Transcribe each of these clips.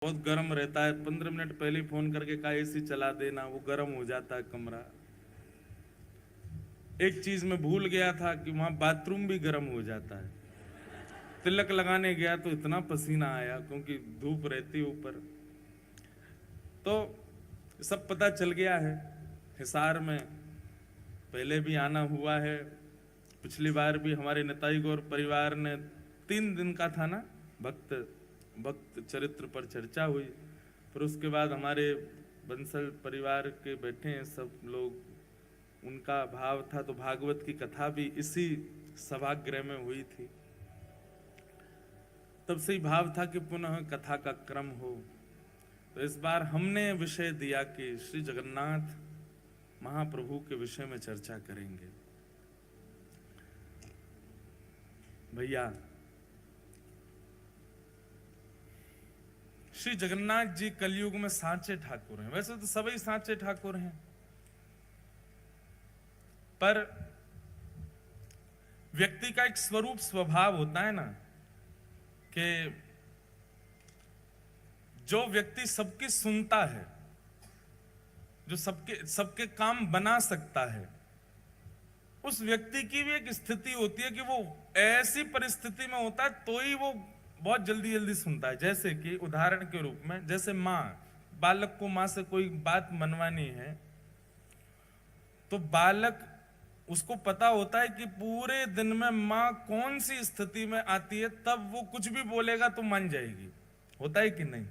बहुत गर्म रहता है, 15 मिनट पहले ही फोन करके कहा एसी चला देना, वो गर्म हो जाता है कमरा। एक चीज मैं भूल गया था कि वहां बाथरूम भी गर्म हो जाता है। तिलक लगाने गया तो इतना पसीना आया क्योंकि धूप रहती ऊपर। तो सब पता चल गया है। हिसार में पहले भी आना हुआ है, पिछली बार भी हमारे नेताजी गौर परिवार ने 3 दिन का था ना, भक्त भक्त चरित्र पर चर्चा हुई। फिर उसके बाद हमारे बंसल परिवार के बैठे हैं सब लोग, उनका भाव था तो भागवत की कथा भी इसी सभागृह में हुई थी। तब से ही भाव था कि पुनः कथा का क्रम हो। तो इस बार हमने विषय दिया कि श्री जगन्नाथ महाप्रभु के विषय में चर्चा करेंगे। भैया, श्री जगन्नाथ जी कलयुग में सांचे ठाकुर हैं। वैसे तो सभी सांचे ठाकुर हैं, पर व्यक्ति का एक स्वरूप स्वभाव होता है ना कि जो व्यक्ति सबकी सुनता है, जो सबके काम बना सकता है, उस व्यक्ति की भी एक स्थिति होती है कि वो ऐसी परिस्थिति में होता है तो ही वो बहुत जल्दी जल्दी सुनता है। जैसे कि उदाहरण के रूप में, जैसे माँ, बालक को माँ से कोई बात मनवानी है तो बालक, उसको पता होता है कि पूरे दिन में माँ कौन सी स्थिति में आती है, तब वो कुछ भी बोलेगा तो मान जाएगी। होता है कि नहीं?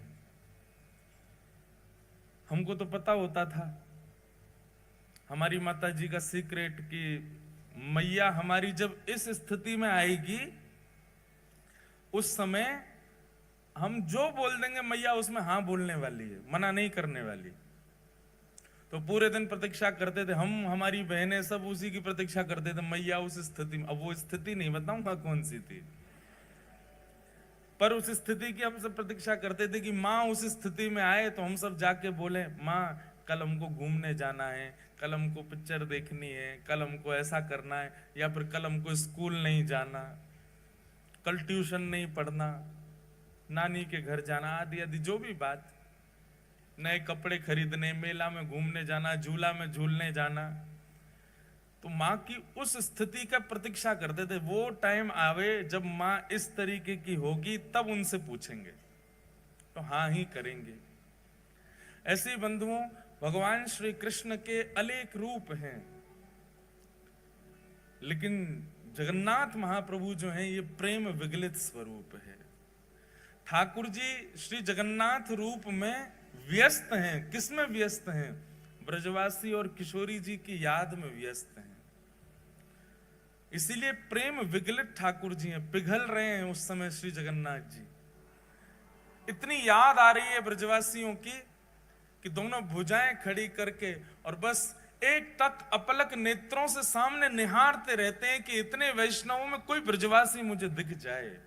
हमको तो पता होता था, हमारी माता जी का सीक्रेट, कि मैया हमारी जब इस स्थिति में आएगी उस समय हम जो बोल देंगे मैया उसमें हाँ बोलने वाली है, मना नहीं करने वाली। तो पूरे दिन प्रतीक्षा करते थे हम, हमारी बहनें सब उसी की प्रतीक्षा करते थे, मैया उस स्थिति में। अब वो स्थिति नहीं बताऊंगा कौन सी थी, पर उस स्थिति की हम सब प्रतीक्षा करते थे कि माँ उस स्थिति में आए तो हम सब जाके बोले, माँ कल हमको घूमने जाना है, कल हमको पिक्चर देखनी है, कल हमको ऐसा करना है, या फिर कल हमको स्कूल नहीं जाना, कल ट्यूशन नहीं पढ़ना, नानी के घर जाना, आदि आदि जो भी बात, नए कपड़े खरीदने, मेला में घूमने जाना, झूला में झूलने जाना। तो माँ की उस स्थिति का प्रतीक्षा करते थे, वो टाइम आवे जब माँ इस तरीके की होगी तब उनसे पूछेंगे तो हाँ ही करेंगे। ऐसे बंधुओं, भगवान श्री कृष्ण के अनेक रूप हैं, लेकिन जगन्नाथ महाप्रभु जो हैं ये प्रेम विगलित स्वरूप है। ठाकुर जी श्री जगन्नाथ रूप में व्यस्त हैं। किसमें व्यस्त हैं? ब्रजवासी और किशोरी जी की याद में व्यस्त हैं। इसीलिए प्रेम विगलित ठाकुर जी हैं, पिघल रहे हैं उस समय श्री जगन्नाथ जी। इतनी याद आ रही है ब्रजवासियों की कि दोनों भुजाएं खड़ी करके और बस एक टक अपलक नेत्रों से सामने निहारते रहते हैं कि इतने वैष्णवों में कोई ब्रजवासी मुझे दिख जाए।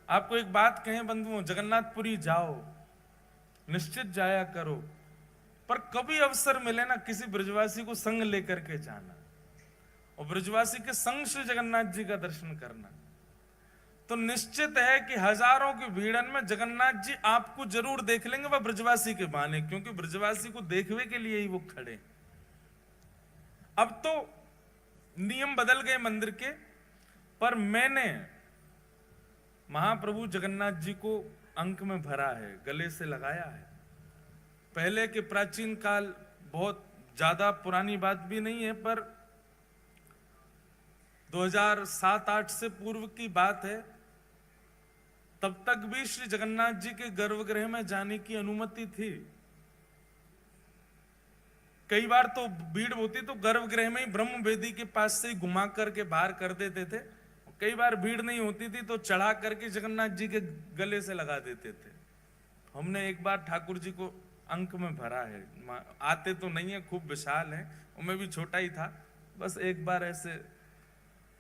आपको एक बात कहें बंधुओं, जगन्नाथपुरी जाओ, निश्चित जाया करो, पर कभी अवसर मिले ना किसी ब्रजवासी को संग लेकर के जाना और ब्रजवासी के संग श्री जगन्नाथ जी का दर्शन करना, तो निश्चित है कि हजारों की भीड़न में जगन्नाथ जी आपको जरूर देख लेंगे, वह ब्रजवासी के बहाने, क्योंकि ब्रजवासी को देखने के लिए ही वो खड़े। अब तो नियम बदल गए मंदिर के, पर मैंने महाप्रभु जगन्नाथ जी को अंक में भरा है, गले से लगाया है। पहले के प्राचीन काल, बहुत ज्यादा पुरानी बात भी नहीं है, पर 2007-8 से पूर्व की बात है, तब तक भी श्री जगन्नाथ जी के गर्भगृह में जाने की अनुमति थी। कई बार तो भीड़ होती तो गर्भगृह में ही ब्रह्म वेदी के पास से ही घुमा करके बाहर कर देते थे। कई बार भीड़ नहीं होती थी तो चढ़ा करके जगन्नाथ जी के गले से लगा देते थे। हमने एक बार ठाकुर जी को अंक में भरा है। आते तो नहीं है, खूब विशाल है, और मैं भी छोटा ही था, बस एक बार ऐसे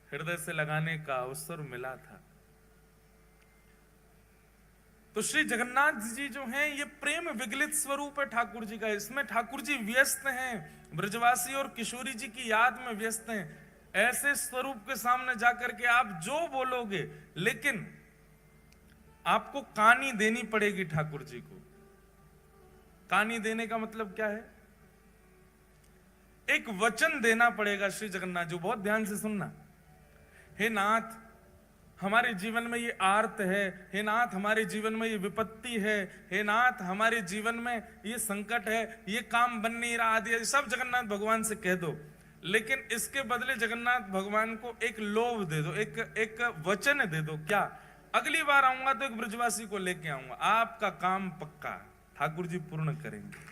हृदय से लगाने का अवसर मिला था। तो श्री जगन्नाथ जी जो हैं ये प्रेम विगलित स्वरूप है ठाकुर जी का। इसमें ठाकुर जी व्यस्त हैं, ब्रजवासी और किशोरी जी की याद में व्यस्त हैं। ऐसे स्वरूप के सामने जाकर के आप जो बोलोगे, लेकिन आपको कहानी देनी पड़ेगी ठाकुर जी को। कहानी देने का मतलब क्या है? एक वचन देना पड़ेगा श्री जगन्नाथ जी। बहुत ध्यान से सुनना। हे नाथ, हमारे जीवन में ये आर्त है, हे नाथ हमारे जीवन में ये विपत्ति है, हे नाथ हमारे जीवन में ये संकट है, ये काम बन नहीं रहा, आदि सब जगन्नाथ भगवान से कह दो। लेकिन इसके बदले जगन्नाथ भगवान को एक लोभ दे दो, एक वचन दे दो। क्या? अगली बार आऊंगा तो एक ब्रजवासी को लेके आऊंगा, आपका काम पक्का ठाकुर जी पूर्ण करेंगे।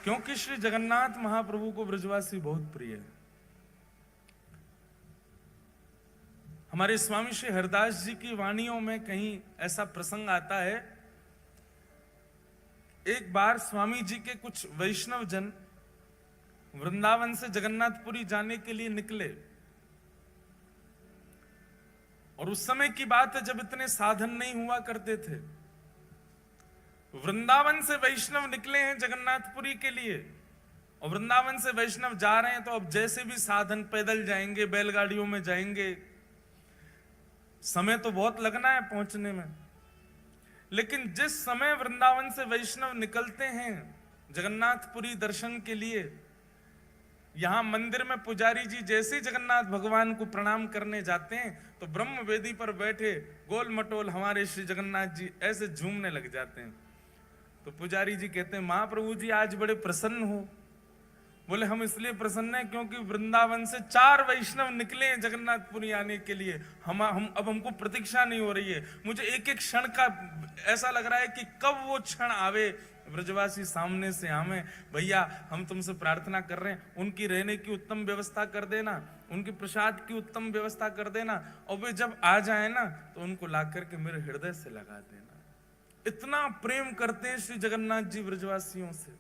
क्योंकि श्री जगन्नाथ महाप्रभु को ब्रजवासी बहुत प्रिय है। हमारे स्वामी श्री हरदास जी की वाणियों में कहीं ऐसा प्रसंग आता है, एक बार स्वामी जी के कुछ वैष्णव जन वृंदावन से जगन्नाथपुरी जाने के लिए निकले, और उस समय की बात है जब इतने साधन नहीं हुआ करते थे। वृंदावन से वैष्णव निकले हैं जगन्नाथपुरी के लिए, और वृंदावन से वैष्णव जा रहे हैं तो अब जैसे भी साधन, पैदल जाएंगे, बैलगाड़ियों में जाएंगे, समय तो बहुत लगना है पहुंचने में। लेकिन जिस समय वृंदावन से वैष्णव निकलते हैं जगन्नाथपुरी दर्शन के लिए, यहां मंदिर में पुजारी जी जैसे जगन्नाथ भगवान को प्रणाम करने जाते हैं तो ब्रह्म वेदी पर बैठे गोल मटोल हमारे श्री जगन्नाथ जी ऐसे झूमने लग जाते हैं। तो पुजारी जी कहते हैं, महाप्रभु जी आज बड़े प्रसन्न हो। बोले, हम इसलिए प्रसन्न हैं क्योंकि वृंदावन से 4 वैष्णव निकले हैं जगन्नाथपुरी आने के लिए। हम अब हमको प्रतीक्षा नहीं हो रही है। मुझे एक एक क्षण का ऐसा लग रहा है कि कब वो क्षण आवे, ब्रजवासी सामने से आवे। भैया हम तुमसे प्रार्थना कर रहे हैं, उनकी रहने की उत्तम व्यवस्था कर देना, उनके प्रसाद की उत्तम व्यवस्था कर देना, और वे जब आ जाए ना तो उनको ला करके मेरे हृदय से लगा देना। इतना प्रेम करते हैं श्री जगन्नाथ जी ब्रजवासियों से।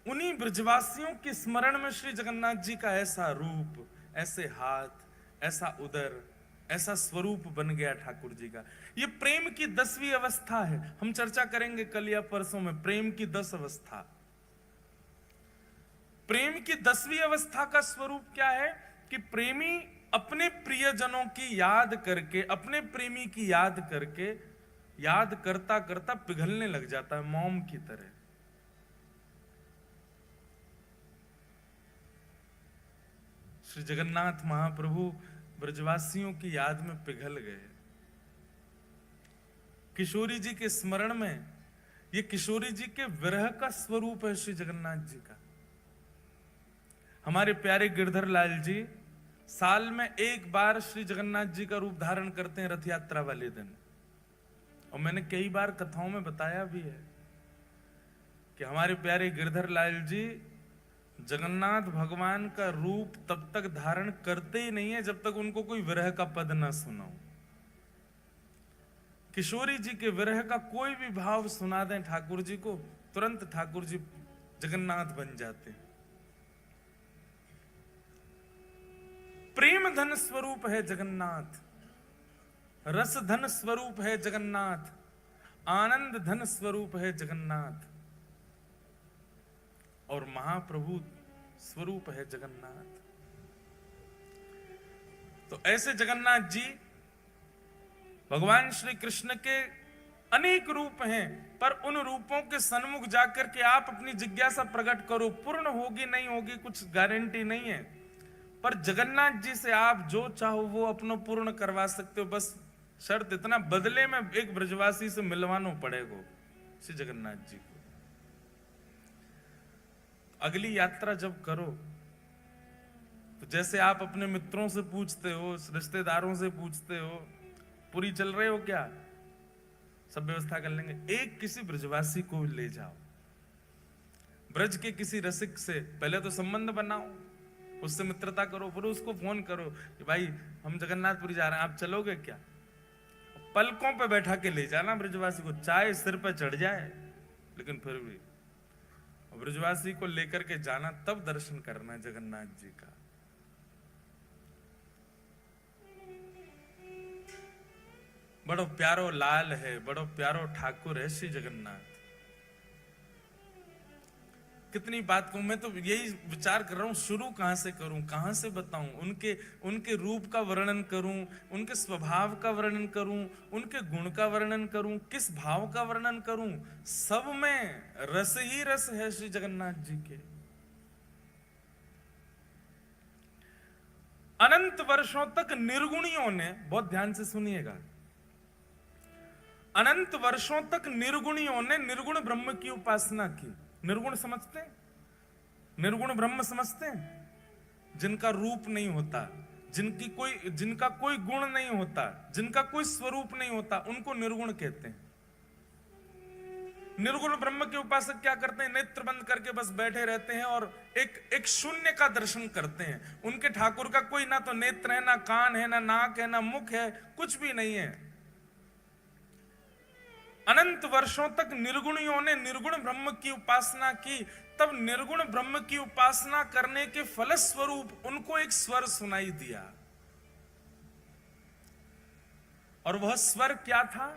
उन्हीं ब्रजवासियों के स्मरण में श्री जगन्नाथ जी का ऐसा रूप, ऐसे हाथ, ऐसा उदर, ऐसा स्वरूप बन गया ठाकुर जी का। ये प्रेम की 10वीं अवस्था है। हम चर्चा करेंगे कल या परसों में प्रेम की 10 अवस्था। प्रेम की 10वीं अवस्था का स्वरूप क्या है कि प्रेमी अपने प्रियजनों की याद करके, अपने प्रेमी की याद करके, याद करता करता पिघलने लग जाता है मोम की तरह। श्री जगन्नाथ महाप्रभु ब्रजवासियों की याद में पिघल गए। किशोरी जी के स्मरण में, ये किशोरी जी के विरह का स्वरूप है श्री जगन्नाथ जी का। हमारे प्यारे गिरधर लाल जी साल में एक बार श्री जगन्नाथ जी का रूप धारण करते हैं रथ यात्रा वाले दिन। और मैंने कई बार कथाओं में बताया भी है कि हमारे प्यारे गिरधर लाल जी जगन्नाथ भगवान का रूप तब तक धारण करते ही नहीं है जब तक उनको कोई विरह का पद ना सुनाओ। किशोरी जी के विरह का कोई भी भाव सुना दें ठाकुर जी को, तुरंत ठाकुर जी जगन्नाथ बन जाते हैं। प्रेम धन स्वरूप है जगन्नाथ, रस धन स्वरूप है जगन्नाथ, आनंद धन स्वरूप है जगन्नाथ, और महाप्रभु स्वरूप है जगन्नाथ। तो ऐसे जगन्नाथ जी भगवान श्री कृष्ण के अनेक रूप हैं, पर उन रूपों के सन्मुख जाकर के आप अपनी जिज्ञासा प्रकट करो। पूर्ण होगी नहीं होगी कुछ गारंटी नहीं है, पर जगन्नाथ जी से आप जो चाहो वो अपना पूर्ण करवा सकते हो। बस शर्त इतना, बदले में एक ब्रजवासी से मिलवाना पड़ेगा श्री जगन्नाथ जी को। अगली यात्रा जब करो तो जैसे आप अपने मित्रों से पूछते हो, रिश्तेदारों से पूछते हो, पूरी चल रहे हो क्या, सब व्यवस्था कर लेंगे, एक किसी ब्रजवासी को ले जाओ। ब्रज के किसी रसिक से पहले तो संबंध बनाओ, उससे मित्रता करो, फिर उसको फोन करो कि भाई हम जगन्नाथपुरी जा रहे हैं, आप चलोगे क्या। पलकों पे बैठा के ले जाना ब्रजवासी को, चाहे सिर पे चढ़ जाए, लेकिन फिर भी ब्रजवासी को लेकर के जाना, तब दर्शन करना है जगन्नाथ जी का। बड़ो प्यारो लाल है, बड़ो प्यारो ठाकुर है श्री जगन्नाथ। कितनी बात कहूं। मैं तो यही विचार कर रहा हूं, शुरू कहां से करूं, कहां से बताऊं, उनके रूप का वर्णन करूं, उनके स्वभाव का वर्णन करूं, उनके गुण का वर्णन करूं, किस भाव का वर्णन करूं। सब में रस ही रस है श्री जगन्नाथ जी के। अनंत वर्षों तक निर्गुणियों ने, बहुत ध्यान से सुनिएगा, अनंत वर्षों तक निर्गुणियों ने निर्गुण ब्रह्म की उपासना की। निर्गुण समझते हैं? निर्गुण ब्रह्म समझते हैं? जिनका रूप नहीं होता, जिनका कोई गुण नहीं होता, जिनका कोई स्वरूप नहीं होता, उनको निर्गुण कहते हैं। निर्गुण ब्रह्म के उपासक क्या करते हैं? नेत्र बंद करके बस बैठे रहते हैं और एक शून्य का दर्शन करते हैं। उनके ठाकुर का कोई ना तो नेत्र है, ना कान है, ना नाक है, ना मुख है, कुछ भी नहीं है। अनंत वर्षों तक निर्गुणियों ने निर्गुण ब्रह्म की उपासना की। तब निर्गुण ब्रह्म की उपासना करने के फलस्वरूप उनको एक स्वर सुनाई दिया। और वह स्वर क्या था?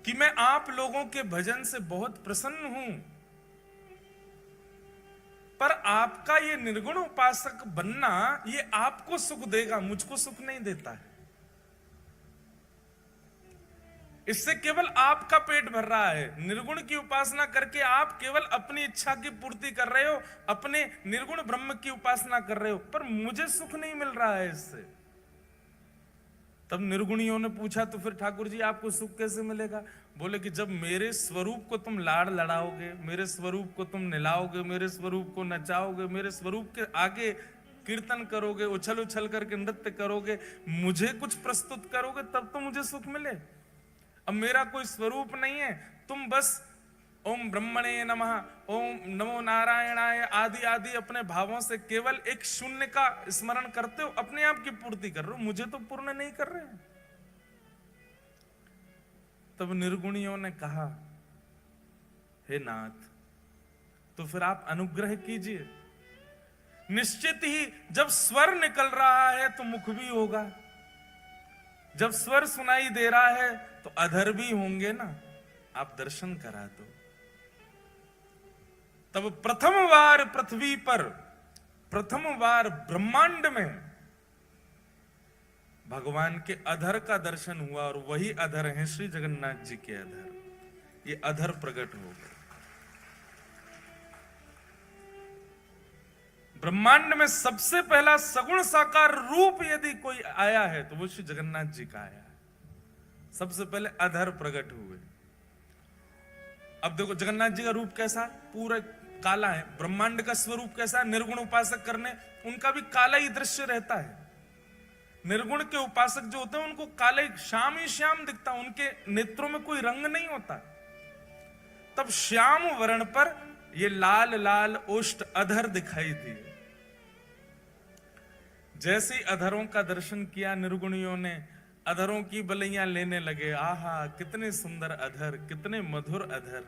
कि मैं आप लोगों के भजन से बहुत प्रसन्न हूं, पर आपका ये निर्गुण उपासक बनना ये आपको सुख देगा, मुझको सुख नहीं देता है। इससे केवल आपका पेट भर रहा है। निर्गुण की उपासना करके आप केवल अपनी इच्छा की पूर्ति कर रहे हो, अपने निर्गुण ब्रह्म की उपासना कर रहे हो, पर मुझे सुख नहीं मिल रहा है इससे। तब निर्गुणियों ने पूछा, तो फिर ठाकुर जी आपको सुख कैसे मिलेगा? बोले कि जब मेरे स्वरूप को तुम लाड़ लड़ाओगे, मेरे स्वरूप को तुम निलाओगे, मेरे स्वरूप को नचाओगे, मेरे स्वरूप के आगे कीर्तन करोगे, उछल उछल करके नृत्य करोगे, मुझे कुछ प्रस्तुत करोगे, तब तो मुझे सुख मिले। अब मेरा कोई स्वरूप नहीं है, तुम बस ओम ब्रह्मणे नमः, ओम नमो नारायणाय आदि आदि अपने भावों से केवल एक शून्य का स्मरण करते हो, अपने आप की पूर्ति कर रहे हो, मुझे तो पूर्ण नहीं कर रहे हो। तब निर्गुणियों ने कहा, हे नाथ, तो फिर आप अनुग्रह कीजिए। निश्चित ही जब स्वर निकल रहा है तो मुख भी होगा, जब स्वर सुनाई दे रहा है तो अधर भी होंगे ना, आप दर्शन करा दो। तब प्रथम बार पृथ्वी पर, प्रथम बार ब्रह्मांड में भगवान के अधर का दर्शन हुआ, और वही अधर हैं श्री जगन्नाथ जी के अधर। ये अधर प्रकट हो गए। ब्रह्मांड में सबसे पहला सगुण साकार रूप यदि कोई आया है तो वो श्री जगन्नाथ जी का आया है। सबसे पहले अधर प्रकट हुए। अब देखो जगन्नाथ जी का रूप कैसा, पूरा काला है। ब्रह्मांड का स्वरूप कैसा है? निर्गुण उपासक करने उनका भी काला ही दृश्य रहता है। निर्गुण के उपासक जो होते हैं उनको काले श्याम ही श्याम दिखता, उनके नेत्रों में कोई रंग नहीं होता। तब श्याम वर्ण पर ये लाल लाल ओष्ठ अधर दिखाई दिए। जैसे ही अधरों का दर्शन किया निर्गुणियों ने, अधरों की बलैया लेने लगे। आहा, कितने सुंदर अधर, कितने मधुर अधर।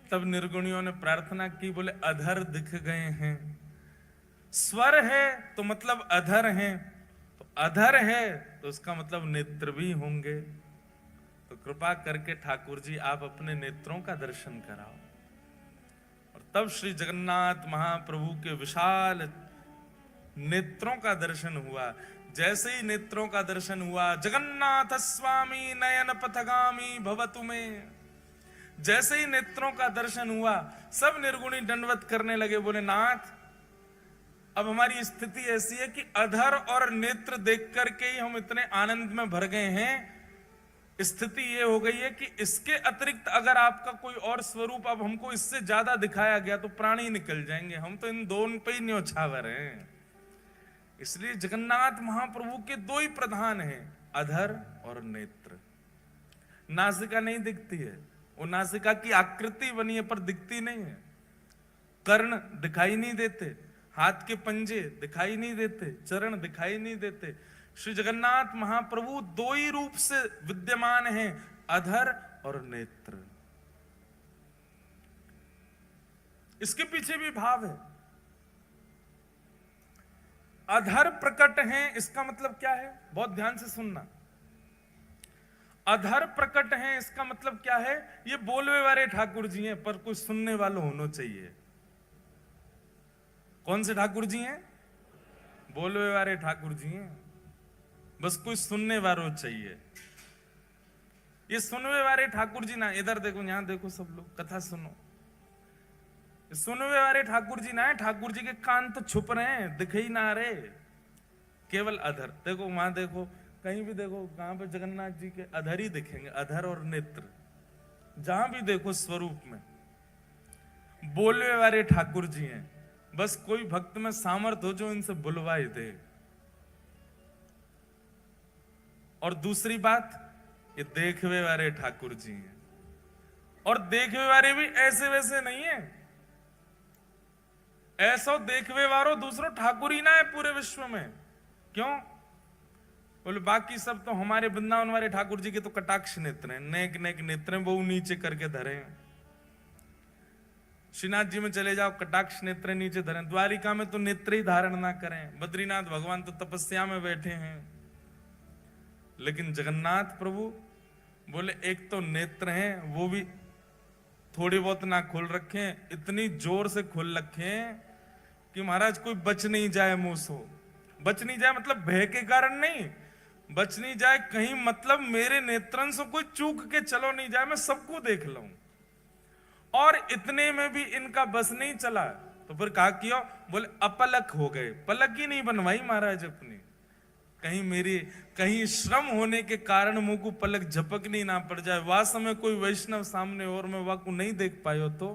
तब निर्गुणियों ने प्रार्थना की, बोले अधर दिख गए हैं, स्वर है तो मतलब अधर हैं, तो अधर है तो उसका मतलब नेत्र भी होंगे। तो कृपा करके ठाकुर जी आप अपने नेत्रों का दर्शन कराओ। और तब श्री जगन्नाथ महाप्रभु के विशाल नेत्रों का दर्शन हुआ। जैसे ही नेत्रों का दर्शन हुआ, जगन्नाथ स्वामी नयन पथगामी भवतु में, जैसे ही नेत्रों का दर्शन हुआ सब निर्गुणी दंडवत करने लगे। बोले नाथ, अब हमारी स्थिति ऐसी है कि अधर और नेत्र देख करके ही हम इतने आनंद में भर गए हैं। स्थिति ये हो गई है कि इसके अतिरिक्त अगर आपका कोई और स्वरूप अब हमको इससे ज्यादा दिखाया गया तो प्राण ही निकल जाएंगे, हम तो इन दोनों पे ही न्योछावर हैं। इसलिए जगन्नाथ महाप्रभु के दो ही प्रधान हैं, अधर और नेत्र। नासिका नहीं दिखती है, वो नासिका की आकृति बनी है पर दिखती नहीं है। कर्ण दिखाई नहीं देते, हाथ के पंजे दिखाई नहीं देते, चरण दिखाई नहीं देते। श्री जगन्नाथ महाप्रभु दो ही रूप से विद्यमान हैं, अधर और नेत्र। इसके पीछे भी भाव है। अधर प्रकट हैं, इसका मतलब क्या है? बहुत ध्यान से सुनना। अधर प्रकट हैं, इसका मतलब क्या है? ये बोलवे वाले ठाकुर जी हैं, पर कोई सुनने वाला होना चाहिए। कौन से ठाकुर जी हैं? बोलवे वाले ठाकुर जी हैं, बस कोई सुनने वाला चाहिए। ये सुनवे वाले ठाकुर जी ना, इधर देखो, यहां देखो, सब लोग कथा सुनो। सुनवे वाले ठाकुर जी ना है, ठाकुर जी के कान तो छुप रहे हैं, दिखे ही ना रहे, केवल अधर। देखो वहां देखो, कहीं भी देखो, कहां पे जगन्नाथ जी के अधर ही दिखेंगे, अधर और नेत्र, जहां भी देखो स्वरूप में बोलवे वाले ठाकुर जी हैं। बस कोई भक्त में सामर्थ हो जो इनसे बुलवाए दे। और दूसरी बात, ये देखवे वाले ठाकुर जी हैं, और देखवे वाले भी ऐसे वैसे नहीं है। ऐसा देखवे वारो दूसरो ठाकुर ही ना है पूरे विश्व में। क्यों? बोले बाकी सब तो हमारे वृंदावन वाले ठाकुर जी के तो कटाक्ष नेत्र हैं, नेक नेक नेत्र हैं, वो नीचे करके धरे हैं। श्रीनाथ जी में चले जाओ, कटाक्ष नेत्र नीचे धरे। द्वारिका में तो नेत्र ही धारण ना करें। बद्रीनाथ भगवान तो तपस्या में बैठे हैं। लेकिन जगन्नाथ प्रभु बोले एक तो नेत्र हैं, वो भी थोड़ी बहुत ना खोल रखे, इतनी जोर से खोल रखे कि महाराज कोई बच नहीं जाए मुंह से। बच नहीं जाए मतलब भय के कारण नहीं, बच नहीं जाए कहीं मतलब मेरे नेत्रन से कोई चूक के चलो नहीं जाए, मैं सबको देख लूं। और इतने में भी इनका बस नहीं चला, तो फिर कहा किया? बोले अपलक हो गए। पलक ही नहीं बनवाई महाराज अपनी, कहीं श्रम होने के कारण मुंह को पलक झपकनी ना पड़ जाए। वास्तव में कोई वैष्णव सामने और मैं वाकु नहीं देख पायो तो,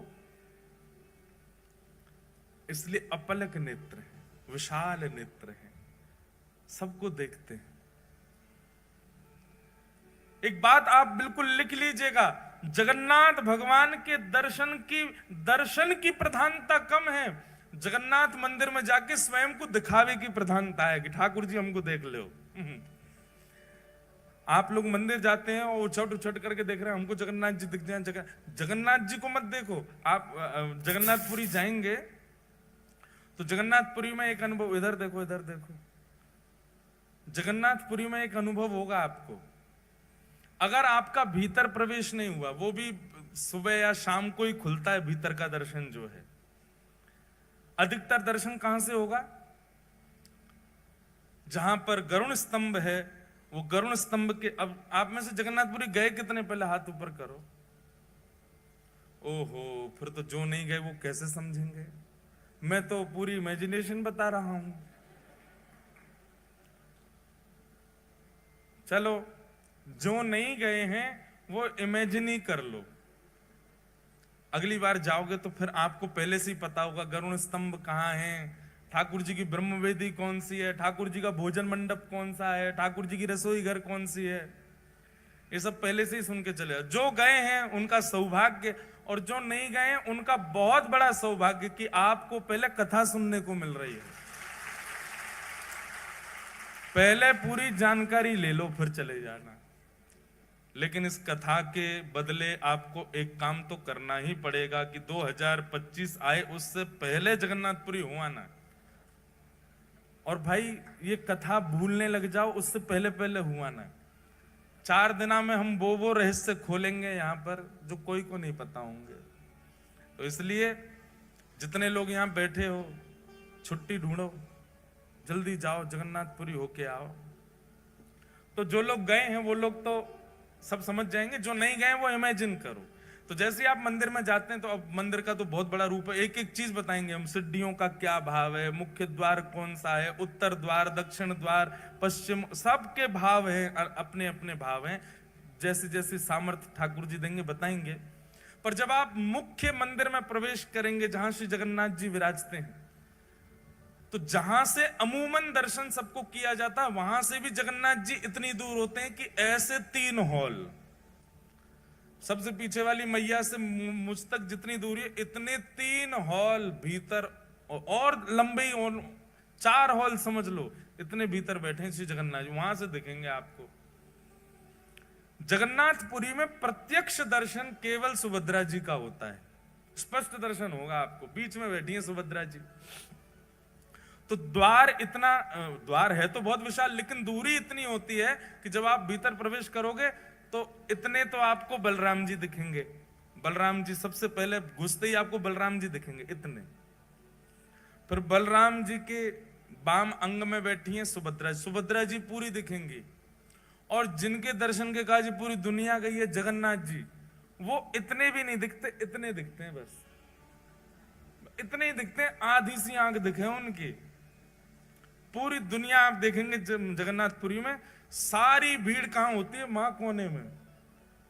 इसलिए अपलक नेत्र है, विशाल नेत्र है, सबको देखते हैं। एक बात आप बिल्कुल लिख लीजिएगा, जगन्नाथ भगवान के दर्शन की प्रधानता कम है, जगन्नाथ मंदिर में जाके स्वयं को दिखावे की प्रधानता है कि ठाकुर जी हमको देख लो। आप लोग मंदिर जाते हैं और उछट उछट करके देख रहे हैं हमको जगन्नाथ जी दिख जाए। जगन्नाथ जी को मत देखो। आप जगन्नाथपुरी जाएंगे तो जगन्नाथपुरी में एक अनुभव, इधर देखो, इधर देखो, जगन्नाथपुरी में एक अनुभव होगा आपको। अगर आपका भीतर प्रवेश नहीं हुआ, वो भी सुबह या शाम को ही खुलता है भीतर का दर्शन जो है। अधिकतर दर्शन कहां से होगा? जहां पर गरुण स्तंभ है, वो गरुण स्तंभ के, अब आप में से जगन्नाथपुरी गए कितने? पहले हाथ ऊपर करो। ओहो, फिर तो जो नहीं गए वो कैसे समझेंगे? मैं तो पूरी इमेजिनेशन बता रहा हूं। चलो, जो नहीं गए हैं वो इमेजिन ही कर लो। अगली बार जाओगे तो फिर आपको पहले से ही पता होगा गरुण स्तंभ कहाँ है, ठाकुर जी की ब्रह्मवेदी कौन सी है, ठाकुर जी का भोजन मंडप कौन सा है, ठाकुर जी की रसोई घर कौन सी है। ये सब पहले से ही सुन के चले। जो गए हैं उनका सौभाग्य, और जो नहीं गए हैं उनका बहुत बड़ा सौभाग्य कि आपको पहले कथा सुनने को मिल रही है। पहले पूरी जानकारी ले लो फिर चले जाना। लेकिन इस कथा के बदले आपको एक काम तो करना ही पड़ेगा कि 2025 आए उससे पहले जगन्नाथपुरी हुआ ना। और भाई ये कथा भूलने लग जाओ उससे पहले पहले हुआ ना। 4 दिना में हम वो रहस्य खोलेंगे यहाँ पर जो कोई को नहीं पता होंगे। तो इसलिए जितने लोग यहाँ बैठे हो, छुट्टी ढूंढो, जल्दी जाओ, जगन्नाथपुरी होके आओ। तो जो लोग गए हैं वो लोग तो सब समझ जाएंगे, जो नहीं गए वो इमेजिन करो। तो जैसे ही आप मंदिर में जाते हैं तो अब मंदिर का तो बहुत बड़ा रूप है, एक एक चीज बताएंगे हम। सिद्धियों का क्या भाव है, मुख्य द्वार कौन सा है, उत्तर द्वार, दक्षिण द्वार, पश्चिम, सबके भाव है, अपने अपने भाव हैं। जैसे जैसे सामर्थ्य ठाकुर जी देंगे बताएंगे। पर जब आप मुख्य मंदिर में प्रवेश करेंगे जहां श्री जगन्नाथ जी विराजते हैं, तो जहां से अमूमन दर्शन सबको किया जाता है, वहां से भी जगन्नाथ जी इतनी दूर होते हैं कि ऐसे 3 हॉल, सबसे पीछे वाली मैया से मुझ तक जितनी दूरी है, इतने 3 हॉल भीतर, और लंबे 4 हॉल समझ लो, इतने भीतर बैठे हैं श्री जगन्नाथ जी। वहां से दिखेंगे आपको। जगन्नाथपुरी में प्रत्यक्ष दर्शन केवल सुभद्रा जी का होता है, स्पष्ट दर्शन होगा आपको। बीच में बैठी है सुभद्रा जी। तो द्वार है तो बहुत विशाल, लेकिन दूरी इतनी होती है कि जब आप भीतर प्रवेश करोगे तो इतने तो आपको बलराम जी दिखेंगे। बलराम जी सबसे पहले घुसते ही आपको बलराम जी दिखेंगे इतने। फिर बलराम जी के बाम अंग में बैठी हैं सुभद्रा। सुभद्रा जी पूरी दिखेंगी। और जिनके दर्शन के काज पूरी दुनिया गई है, जगन्नाथ जी, वो इतने भी नहीं दिखते, इतने दिखते हैं, बस इतने ही दिखते हैं। आधी सी आंख दिखे उनकी। पूरी दुनिया आप देखेंगे जगन्नाथपुरी में, सारी भीड़ कहां होती है? वहां कोने में।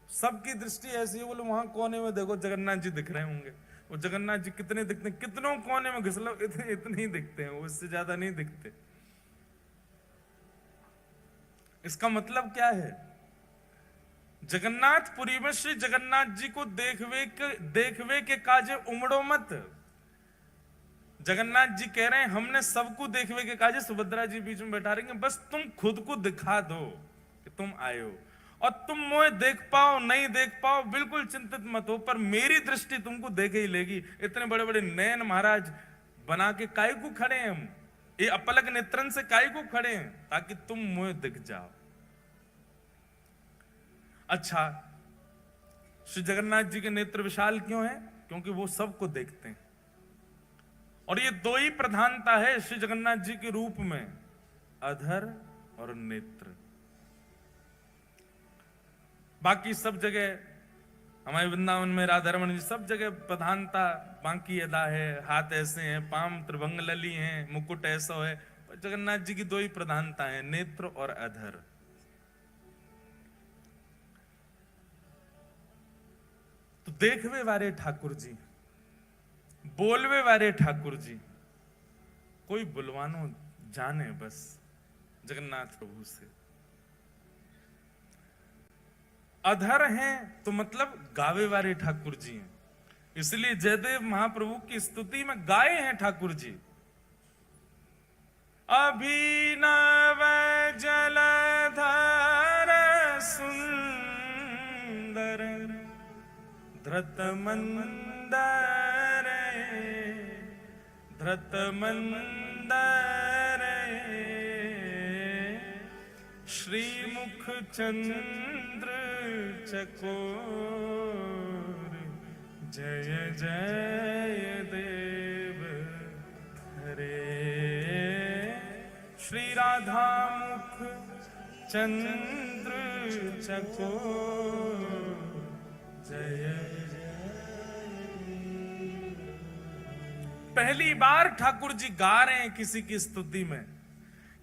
सबकी दृष्टि ऐसी है, बोले वहां कोने में देखो जगन्नाथ जी दिख रहे होंगे। वो जगन्नाथ जी कितने दिखते हैं? कितनों कोने में घिस लो, इतने ही दिखते हैं, वो इससे ज्यादा नहीं दिखते। इसका मतलब क्या है? जगन्नाथपुरी में श्री जगन्नाथ जी को देखवे के काजे उमड़ो मत। जगन्नाथ जी कह रहे हैं हमने सबको देखवे के काजे सुभद्रा जी बीच में बैठा रहेंगे, बस तुम खुद को दिखा दो कि तुम आए हो। और तुम मुझे देख पाओ नहीं देख पाओ बिल्कुल चिंतित मत हो, पर मेरी दृष्टि तुमको देखे ही लेगी। इतने बड़े बड़े नयन महाराज बना के काय को खड़े हैं हम, ये अपलक नेत्रन से काय को खड़े हैं? ताकि तुम मुझे दिख जाओ। अच्छा, श्री जगन्नाथ जी के नेत्र विशाल क्यों है? क्योंकि वो सबको देखते हैं। और ये दो ही प्रधानता है श्री जगन्नाथ जी के रूप में, अधर और नेत्र। बाकी सब जगह हमारे वृंदावन में राधा रमन जी सब जगह प्रधानता बाकी अदा है। हाथ ऐसे हैं, पाम त्रिभंग लली हैं, मुकुट ऐसा है। जगन्नाथ जी की दो ही प्रधानता है, नेत्र और अधर। तो देखवे वारे ठाकुर जी, बोलवे वारे ठाकुर जी, कोई बुलवानो जाने बस जगन्नाथ प्रभु से। अधर हैं तो मतलब गावे वाले ठाकुर जी हैं, इसलिए जयदेव महाप्रभु की स्तुति में गाए हैं ठाकुर जी। अभिनव जलधर सुंदर धृत मंदर, धृत मंदर श्रीमुख चंद्र चकोर, जय जय देव हरे। श्री राधा मुख चंद्र चकोर, जय जय। पहली बार ठाकुर जी गा रहे हैं किसी की स्तुति में।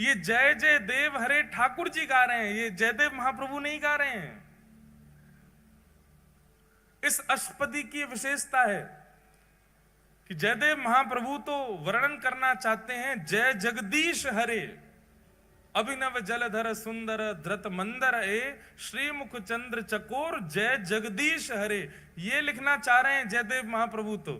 ये जय जय देव हरे ठाकुर जी गा रहे हैं, ये जयदेव महाप्रभु नहीं गा रहे हैं। इस अष्टपदी की विशेषता है कि जयदेव महाप्रभु तो वर्णन करना चाहते हैं जय जगदीश हरे, अभिनव जलधर सुंदर धृत मंदर ए, श्रीमुख चंद्र चकोर, जय जगदीश हरे। ये लिखना चाह रहे हैं जयदेव महाप्रभु तो।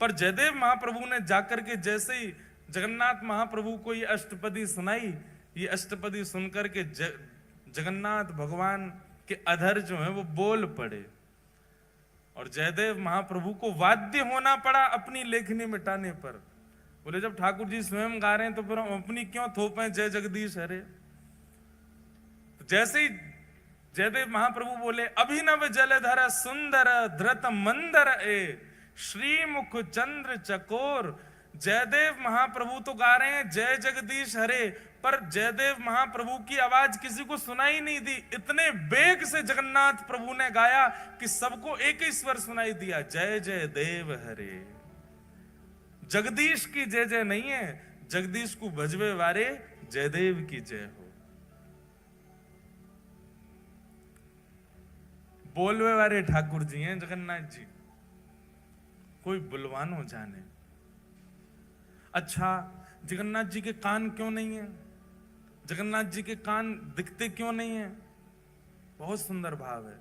पर जयदेव महाप्रभु ने जाकर के जैसे ही जगन्नाथ महाप्रभु को ये अष्टपदी सुनाई, ये अष्टपदी सुनकर के जगन्नाथ भगवान के अधर जो है वो बोल पड़े। और जयदेव महाप्रभु को वाद्य होना पड़ा अपनी लेखनी मिटाने पर। बोले जब ठाकुर जी स्वयं गा रहे हैं तो फिर हम अपनी क्यों थोपें जय जगदीश हरे। तो जैसे ही जयदेव महाप्रभु बोले अभिनव जलधर सुंदर धृत मंदर ए, श्रीमुख चंद्र चकोर, जयदेव महाप्रभु तो गा रहे हैं जय जगदीश हरे, पर जयदेव महाप्रभु की आवाज किसी को सुनाई नहीं दी। इतने वेग से जगन्नाथ प्रभु ने गाया कि सबको एक ही स्वर सुनाई दिया, जय जय देव हरे। जगदीश की जय जय नहीं है, जगदीश को भजवे वारे जयदेव की जय हो। बोलवे वाले ठाकुर जी हैं जगन्नाथ जी, कोई बुलवानो जाने। अच्छा, जगन्नाथ जी के कान क्यों नहीं है? जगन्नाथ जी के कान दिखते क्यों नहीं है? बहुत सुंदर भाव है।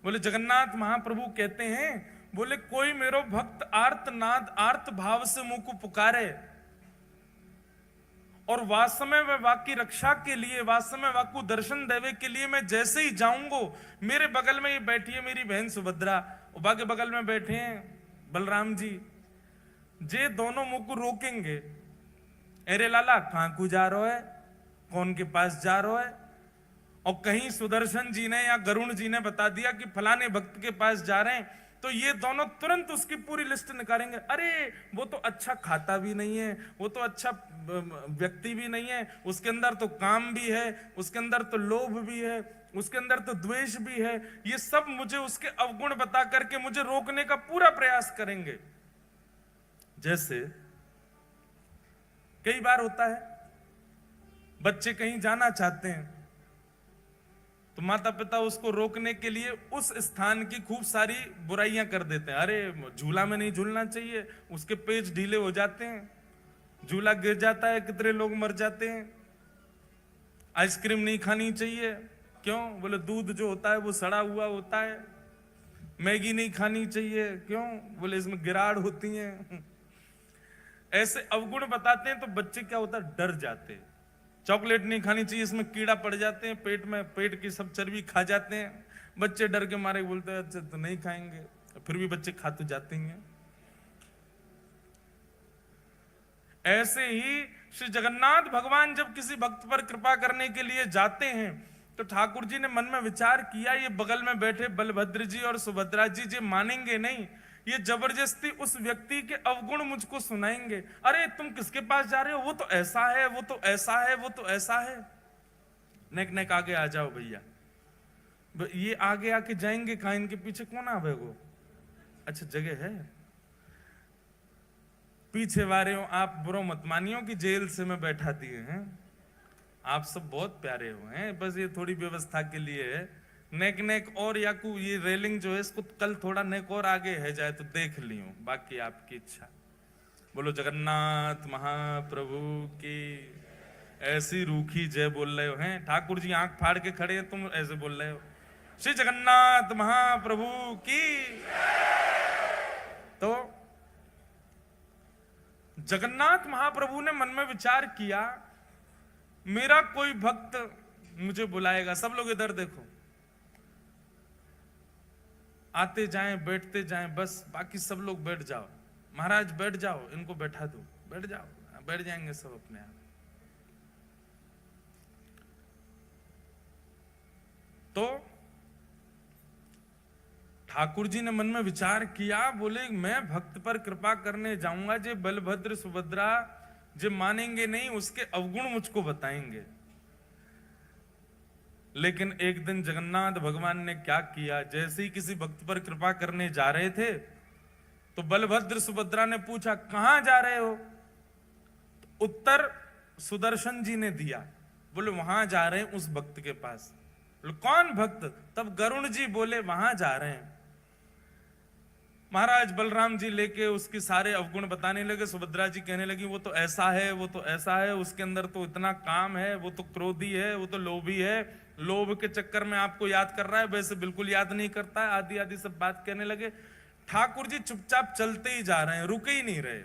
बोले जगन्नाथ महाप्रभु कहते हैं, बोले कोई मेरो भक्त आर्तनाद आर्त भाव से मुंह को पुकारे और वास्तव में वाकी रक्षा के लिए, वास्तव में वाकु दर्शन देवे के लिए मैं जैसे ही जाऊंगो, मेरे बगल में ये बैठी है मेरी बहन सुभद्रा, उबा के बगल में बैठे हैं बलराम जी, जे दोनों मुंह को रोकेंगे, अरे लाला कहां को जा रहा है, कौन के पास जा रहा है। और कहीं सुदर्शन जी ने या गरुण जी ने बता दिया कि फलाने भक्त के पास जा रहे हैं, तो ये दोनों तुरंत उसकी पूरी लिस्ट निकालेंगे। अरे वो तो अच्छा खाता भी नहीं है, वो तो अच्छा व्यक्ति भी नहीं है, उसके अंदर तो काम भी है, उसके अंदर तो लोभ भी है, उसके अंदर तो द्वेष भी है। ये सब मुझे उसके अवगुण बता करके मुझे रोकने का पूरा प्रयास करेंगे। जैसे कई बार होता है, बच्चे कहीं जाना चाहते हैं तो माता पिता उसको रोकने के लिए उस स्थान की खूब सारी बुराइयां कर देते हैं। अरे झूला में नहीं झूलना चाहिए, उसके पेच ढीले हो जाते हैं, झूला गिर जाता है, कितने लोग मर जाते हैं। आइसक्रीम नहीं खानी चाहिए, क्यों? बोले दूध जो होता है वो सड़ा हुआ होता है। मैगी नहीं खानी चाहिए, क्यों? बोले इसमें गिराड़ होती है। ऐसे अवगुण बताते हैं तो बच्चे क्या होता है, डर जाते हैं। चॉकलेट नहीं खानी चाहिए, इसमें कीड़ा पड़ जाते हैं पेट में, पेट की सब चर्बी खा जाते हैं। बच्चे डर के मारे बोलते हैं अच्छा तो नहीं खाएंगे, फिर भी बच्चे खा तो जाते हैं। ऐसे ही श्री जगन्नाथ भगवान जब किसी भक्त पर कृपा करने के लिए जाते हैं तो ठाकुर जी ने मन में विचार किया, ये बगल में बैठे बलभद्र जी और सुभद्रा जी जी मानेंगे नहीं, ये जबरदस्ती उस व्यक्ति के अवगुण मुझको सुनाएंगे। अरे तुम किसके पास जा रहे हो, वो तो ऐसा है, वो तो ऐसा है, वो तो ऐसा है। नेक नेक आगे आ जाओ भैया। ये आगे आके जाएंगे कहां, इनके पीछे कौन आवेगो? अच्छा जगह है, पीछे वारे हो आप, बुरो मत मानियो कि जेल से मैं बैठा दिए हैं। आप सब बहुत प्यारे हो हैं, बस ये थोड़ी व्यवस्था के लिए है। नेक नेक और याकू ये रेलिंग जो है इसको कल थोड़ा नेक और आगे है जाए तो देख लियो, बाकी आपकी इच्छा। बोलो जगन्नाथ महाप्रभु की। ऐसी रूखी जय बोल रहे हो हैं, ठाकुर जी आंख फाड़ के खड़े हैं, तुम ऐसे बोल रहे हो श्री जगन्नाथ महाप्रभु की। तो जगन्नाथ महाप्रभु ने मन में विचार किया, मेरा कोई भक्त मुझे बुलाएगा। सब लोग इधर देखो, आते जाएं बैठते जाएं, बस बाकी सब लोग बैठ जाओ। महाराज बैठ जाओ, इनको बैठा दो, बैठ जाओ। बैठ जाएंगे सब अपने आप। तो ठाकुर जी ने मन में विचार किया, बोले मैं भक्त पर कृपा करने जाऊंगा, जे बलभद्र सुभद्रा जे मानेंगे नहीं, उसके अवगुण मुझको बताएंगे। लेकिन एक दिन जगन्नाथ भगवान ने क्या किया, जैसे ही किसी भक्त पर कृपा करने जा रहे थे तो बलभद्र सुभद्रा ने पूछा कहां जा रहे हो? तो उत्तर सुदर्शन जी ने दिया, बोले वहां जा रहे हैं उस भक्त के पास। बोले कौन भक्त? तब गरुण जी बोले वहां जा रहे हैं। महाराज बलराम जी लेके उसके सारे अवगुण बताने लगे। सुभद्रा जी कहने लगी वो तो ऐसा है, वो तो ऐसा है, उसके अंदर तो इतना काम है, वो तो क्रोधी है, वो तो लोभी है, लोभ के चक्कर में आपको याद कर रहा है, वैसे बिल्कुल याद नहीं करता है, आदि आदि सब बात कहने लगे। ठाकुर जी चुपचाप चलते ही जा रहे हैं, रुके ही नहीं रहे।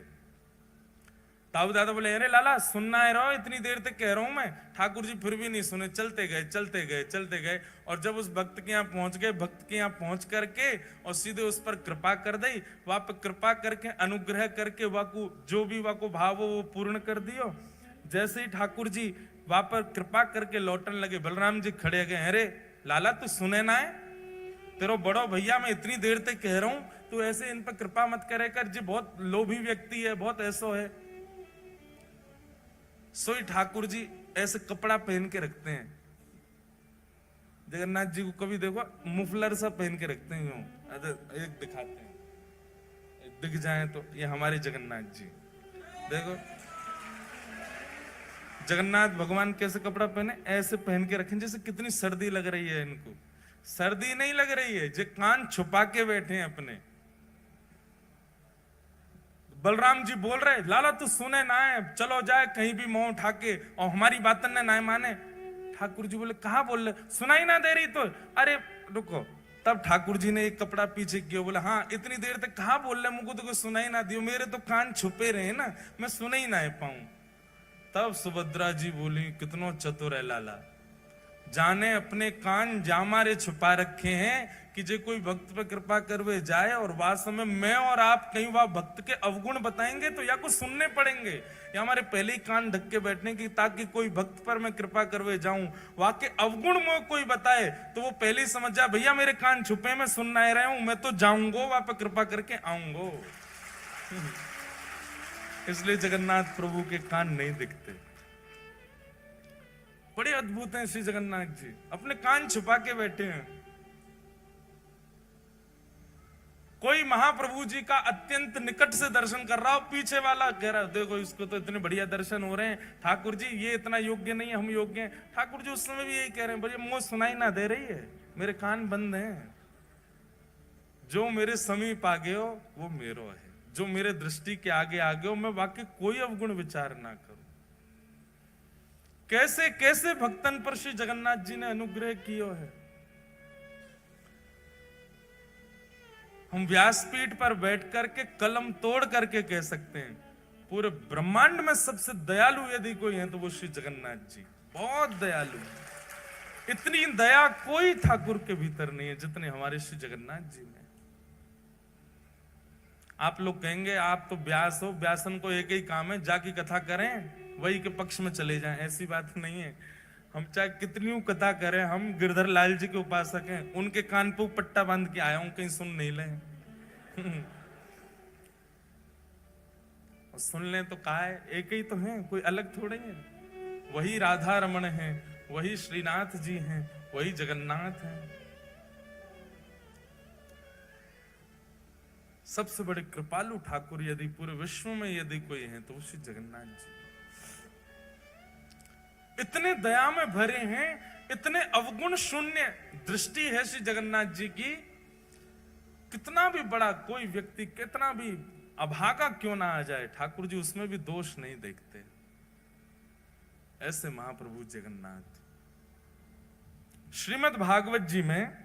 ताऊ दादा बोले अरे लाला सुनना है रहो, इतनी देर तक कह रहा हूं मैं। ठाकुर जी फिर भी नहीं सुने, चलते गए चलते गए चलते गए। और जब उस भक्त के यहाँ पहुंच गए, भक्त के यहाँ पहुंच करके और सीधे उस पर कृपा कर दी, वहां पर कृपा करके अनुग्रह करके वाकु जो भी वाको भाव हो वो पूर्ण कर दियो। जैसे ही ठाकुर जी वहां पर कृपा करके लौटने लगे, बलराम जी खड़े गए, अरे लाला तू सुने ना है, तेरो बड़ो भैया मैं इतनी देर तक कह रहा हूं, तू ऐसे इन पर कृपा मत करे कर, जी बहुत लोभी व्यक्ति है, बहुत ऐसो है। सोई ठाकुर जी ऐसे कपड़ा पहन के रखते हैं, जगन्नाथ जी को कभी देखो मुफलर सा पहन के रखते हैं, यूं एक दिखाते हैं, दिख जाए तो ये हमारे जगन्नाथ जी। देखो जगन्नाथ भगवान कैसे कपड़ा पहने, ऐसे पहन के रखें जैसे कितनी सर्दी लग रही है इनको। सर्दी नहीं लग रही है, जो कान छुपा के बैठे हैं अपने। बलराम जी बोल रहे लाला तू सुने ना है, चलो जाए कहीं भी मुंह उठा के, और हमारी बातन ने ना माने। ठाकुर जी बोले कहा बोल रहे, सुनाई ना दे रही तो? अरे रुको। तब ठाकुर जी ने एक कपड़ा पीछे किया, बोले हाँ इतनी देर तक कहा बोल रहे, मुझको तो कुछ सुनाई ना दियो, मेरे तो कान छुपे रहे ना, मैं सुना ही ना पाऊं। तब सुभद्रा जी बोली कितनो चतुर है लाला, जाने अपने कान जामारे छुपा रखे हैं कि जे कोई भक्त पे कृपा करवे जाए और वास्तव में मैं और आप कहीं वह भक्त के अवगुण बताएंगे तो या कुछ सुनने पड़ेंगे, या हमारे पहले ही कान ढक के बैठने की, ताकि कोई भक्त पर मैं कृपा करवे जाऊं, वाकई अवगुण में कोई बताए तो वो पहले ही समझ जाए भैया मेरे कान छुपे, मैं सुन नहीं रहा हूं, मैं तो जाऊंगो वहां पर कृपा करके आऊंगो। इसलिए जगन्नाथ प्रभु के कान नहीं दिखते। बड़े अद्भुत हैं श्री जगन्नाथ जी, अपने कान छुपा के बैठे हैं। कोई महाप्रभु जी का अत्यंत निकट से दर्शन कर रहा हो, पीछे वाला कह रहा है देखो इसको तो इतने बढ़िया दर्शन हो रहे हैं, ठाकुर जी ये इतना योग्य नहीं है, हम योग्य हैं। ठाकुर जी उस समय भी यही कह रहे हैं, भैया मुझे सुनाई ना दे रही है, मेरे कान बंद हैं। जो मेरे समीप आ गए हो वो मेरो है, जो मेरे दृष्टि के आगे आ गए हो, मैं वाकई कोई अवगुण विचार ना करूं। कैसे कैसे भक्तन पर श्री जगन्नाथ जी ने अनुग्रह किया है। हम व्यासपीठ पर बैठ करके कलम तोड़ करके कह सकते हैं पूरे ब्रह्मांड में सबसे दयालु यदि कोई है तो वो श्री जगन्नाथ जी, बहुत दयालु है। इतनी दया कोई ठाकुर के भीतर नहीं है जितने हमारे श्री जगन्नाथ जी में। आप लोग कहेंगे आप तो व्यास हो, व्यासन को एक ही काम है जाकी कथा करें वही के पक्ष में चले जाएं, ऐसी बात नहीं है। हम चाहे कितनी कथा करें, हम गिरधर लाल जी के उपासक हैं, उनके कान पे पट्टा बांध के आया हूं, कहीं सुन नहीं लें। सुन लें तो कहा है एक ही तो हैं, कोई अलग थोड़े हैं। वही राधा रमण हैं, वही श्रीनाथ जी हैं, वही जगन्नाथ हैं। सबसे बड़े कृपालु ठाकुर यदि पूरे विश्व में यदि कोई है तो श्री जगन्नाथ जी। इतने दया में भरे हैं, इतने अवगुण शून्य दृष्टि है श्री जगन्नाथ जी की। कितना भी बड़ा कोई व्यक्ति कितना भी अभागा क्यों ना आ जाए, ठाकुर जी उसमें भी दोष नहीं देखते। ऐसे महाप्रभु जगन्नाथ। श्रीमद् भागवत जी में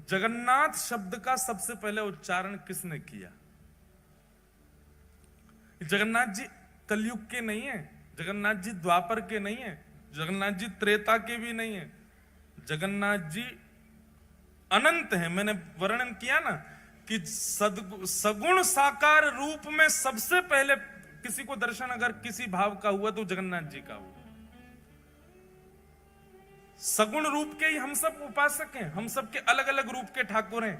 जगन्नाथ शब्द का सबसे पहले उच्चारण किसने किया? जगन्नाथ जी कलयुग के नहीं है, जगन्नाथ जी द्वापर के नहीं है, जगन्नाथ जी त्रेता के भी नहीं है, जगन्नाथ जी अनंत है। मैंने वर्णन किया ना कि सगुण साकार रूप में सबसे पहले किसी को दर्शन अगर किसी भाव का हुआ तो जगन्नाथ जी का हुआ। सगुण रूप के ही हम सब उपासक हैं, हम सब के अलग अलग रूप के ठाकुर हैं,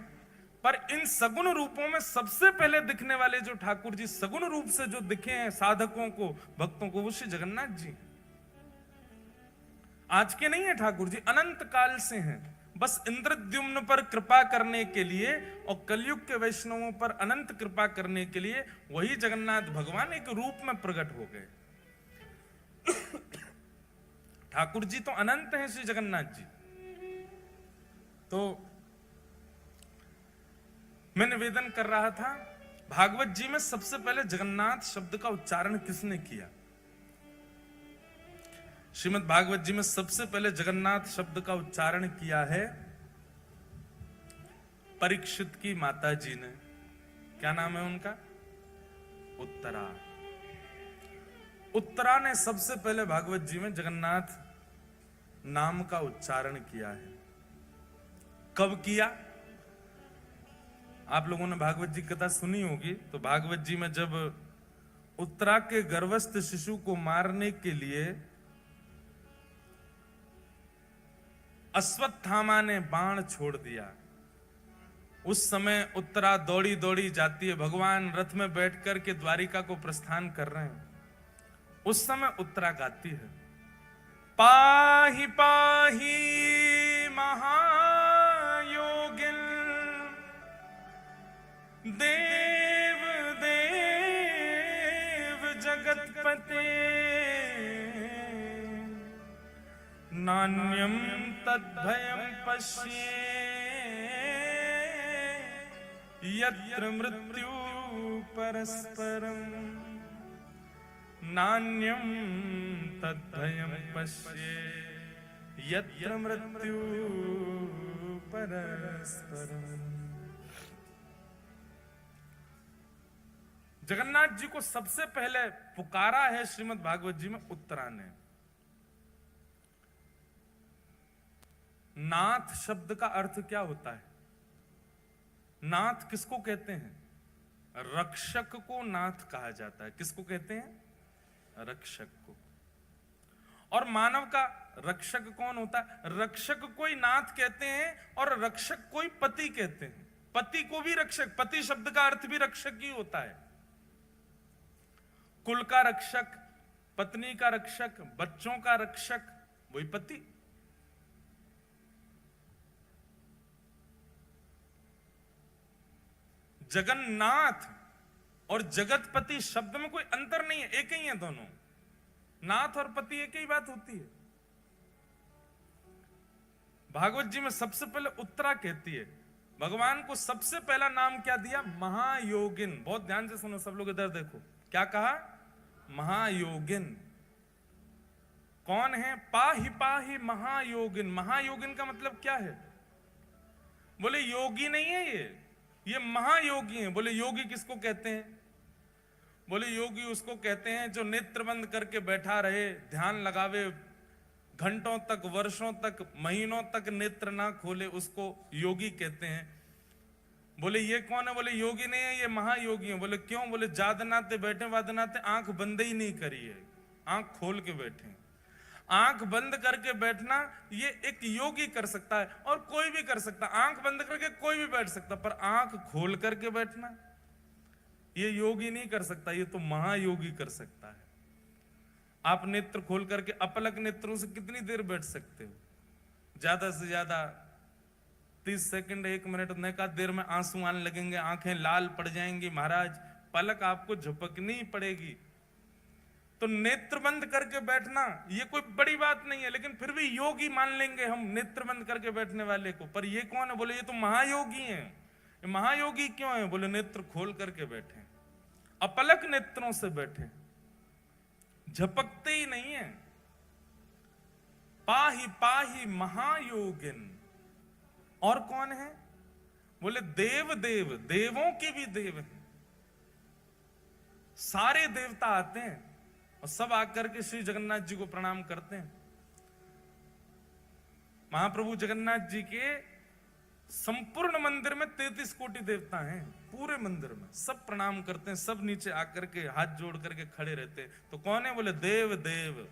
पर इन सगुण रूपों में सबसे पहले दिखने वाले जो ठाकुर जी सगुण रूप से जो दिखे हैं साधकों को भक्तों को, वो श्री जगन्नाथ जी। आज के नहीं है ठाकुर जी, अनंत काल से हैं। बस इंद्रद्युम्न पर कृपा करने के लिए और कलयुग के वैष्णवों पर अनंत कृपा करने के लिए वही जगन्नाथ भगवान एक रूप में प्रकट हो गए। ठाकुर जी तो अनंत हैं श्री जगन्नाथ जी। तो मैं निवेदन कर रहा था, भागवत जी में सबसे पहले जगन्नाथ शब्द का उच्चारण किसने किया? श्रीमद् भागवत जी में सबसे पहले जगन्नाथ शब्द का उच्चारण किया है परीक्षित की माता जी ने। क्या नाम है उनका? उत्तरा। उत्तरा ने सबसे पहले भागवत जी में जगन्नाथ नाम का उच्चारण किया है। कब किया? आप लोगों ने भागवत जी कथा सुनी होगी, तो भागवत जी में जब उत्तरा के गर्भस्थ शिशु को मारने के लिए अश्वत्थामा ने बाण छोड़ दिया, उस समय उत्तरा दौड़ी दौड़ी जाती है, भगवान रथ में बैठकर के द्वारिका को प्रस्थान कर रहे हैं। उस समय उत्तरा गाती है, पाहि पाहि महायोगिन देव देव जगतपते नान्यम तद्भयं पश्ये यत्र मृत्यु परस्परम नान्यम तद्भयं पश्ये यत्र मृत्यु परस्परम। जगन्नाथ जी को सबसे पहले पुकारा है श्रीमद् भागवत जी में उत्तरा ने। नाथ शब्द का अर्थ क्या होता है? नाथ किसको कहते हैं? रक्षक को नाथ कहा जाता है। किसको कहते हैं? रक्षक को। और मानव का रक्षक कौन होता है? रक्षक कोई नाथ कहते हैं और रक्षक कोई पति कहते हैं। पति को भी रक्षक, पति शब्द का अर्थ भी रक्षक ही होता है। कुल का रक्षक, पत्नी का रक्षक, बच्चों का रक्षक, वही पति। जगन्नाथ और जगतपति शब्द में कोई अंतर नहीं है, एक ही है दोनों। नाथ और पति एक ही बात होती है। भागवत जी में सबसे पहले उत्तरा कहती है, भगवान को सबसे पहला नाम क्या दिया? महायोगिन। बहुत ध्यान से सुनो सब लोग, इधर देखो, क्या कहा? महायोगिन। कौन है? पाहि पाहि महायोगिन। महायोगिन का मतलब क्या है? बोले योगी नहीं है ये महायोगी है। बोले योगी किसको कहते हैं? बोले योगी उसको कहते हैं जो नेत्र बंद करके बैठा रहे, ध्यान लगावे, घंटों तक, वर्षों तक, महीनों तक नेत्र ना खोले, उसको योगी कहते हैं। बोले ये कौन है? बोले योगी नहीं है, ये महायोगी है। बोले क्यों? बोले जादनाते बैठे वादनाते आंख बंद ही नहीं करी है, आंख खोल के बैठे। आंख बंद करके बैठना ये एक योगी कर सकता है और कोई भी कर सकता है। आंख बंद करके कोई भी बैठ सकता, पर आंख खोल करके बैठना ये योगी नहीं कर सकता, ये तो महायोगी कर सकता है। आप नेत्र खोल करके अपलक नेत्रों से कितनी देर बैठ सकते हो? ज्यादा से ज्यादा 30 सेकंड, 1 मिनट। नैका देर में आंसू आने लगेंगे, आंखें लाल पड़ जाएंगी महाराज, पलक आपको झपकनी पड़ेगी। तो नेत्र बंद करके बैठना ये कोई बड़ी बात नहीं है, लेकिन फिर भी योगी मान लेंगे हम नेत्र बंद करके बैठने वाले को। पर ये कौन है? बोले ये तो महायोगी है। ये महायोगी क्यों है? बोले नेत्र खोल करके बैठे, अपलक नेत्रों से बैठे, झपकते ही नहीं है। पाहि पाहि महायोगिन। और कौन है? बोले देव देव, देवों के भी देव हैं। सारे देवता आते हैं और सब आकर के श्री जगन्नाथ जी को प्रणाम करते हैं। महाप्रभु जगन्नाथ जी के संपूर्ण मंदिर में 33 कोटि देवता हैं। पूरे मंदिर में सब प्रणाम करते हैं, सब नीचे आकर के हाथ जोड़ करके खड़े रहते हैं। तो कौन है? बोले देव देव,